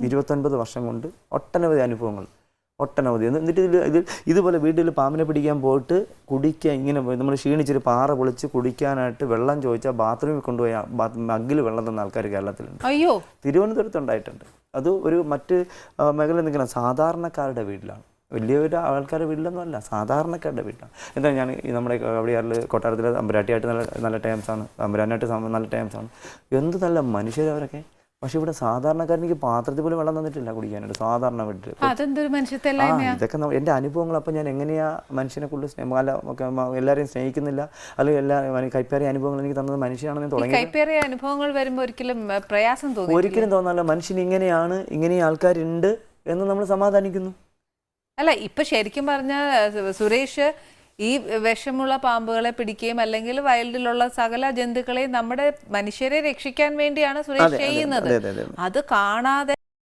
29 വർഷം കൊണ്ട് ഒട്ടനവധി അനുഭവങ്ങൾ, ഒട്ടനവധി. എന്നിട്ട് ഇതുപോലെ വീട്ടിൽ പാമ്പിനെ പിടിക്കാൻ പോയിട്ട് കുടിക്കാൻ ഇങ്ങനെ നമ്മൾ ക്ഷീണിച്ചൊരു പാറ പൊളിച്ച് കുടിക്കാനായിട്ട് വെള്ളം ചോദിച്ചാൽ ബാത്റൂമിൽ കൊണ്ടുപോയി മഗ്ഗിൽ വെള്ളം തന്ന ആൾക്കാർ കേരളത്തിലുണ്ട്. അയ്യോ, തിരുവനന്തപുരത്ത് ഉണ്ടായിട്ടുണ്ട്. അത് ഒരു മറ്റ് മേഖല നിൽക്കുന്ന സാധാരണക്കാരുടെ വീട്ടിലാണ്, വലിയൊരു ആൾക്കാരുടെ വീട്ടിലൊന്നും അല്ല, സാധാരണക്കാരുടെ വീട്ടിലാണ്. എന്താ ഞാൻ നമ്മുടെ കവടിയാറിൽ കൊട്ടാരത്തിലെ അമ്പരാട്ടിയായിട്ട് നല്ല ടൈംസാണ്, അമ്പരാനായിട്ട് നല്ല ടൈംസാണ്, എന്ത് നല്ല മനുഷ്യരവരൊക്കെ. പക്ഷെ ഇവിടെ സാധാരണക്കാരനിക്ക് പാത്രത്തിൽ പോലും വെള്ളം തന്നിട്ടില്ല കുടിക്കാനായിട്ട് സാധാരണ വീട്ടിൽ. ഇതൊക്കെ എൻ്റെ അനുഭവങ്ങൾ. അപ്പം ഞാൻ എങ്ങനെയാ മനുഷ്യനെ കൂടുതൽ എല്ലാവരെയും സ്നേഹിക്കുന്നില്ല, അല്ലെങ്കിൽ എല്ലാ കൈപ്പേറിയ അനുഭവങ്ങൾ എനിക്ക് തന്നത് മനുഷ്യനാണെന്ന് തുടങ്ങി. കൈപ്പേറിയ അനുഭവങ്ങൾ വരുമ്പോൾ ഒരിക്കലും പ്രയാസം തോന്നുന്നു, ഒരിക്കലും തോന്നാറില്ല. മനുഷ്യൻ ഇങ്ങനെയാണ്, ഇങ്ങനെ ആൾക്കാരുണ്ട് എന്ന് നമ്മൾ സമാധാനിക്കുന്നു. അല്ല, ഇപ്പൊ ശരിക്കും പറഞ്ഞ സുരേഷ്, ഈ വിഷമുള്ള പാമ്പുകളെ പിടിക്കുകയും അല്ലെങ്കിൽ വൈൽഡിലുള്ള സകല ജന്തുക്കളെയും നമ്മുടെ മനുഷ്യരെ രക്ഷിക്കാൻ വേണ്ടിയാണ് സുരേഷ് ചെയ്യുന്നത്. അത് കാണാതെ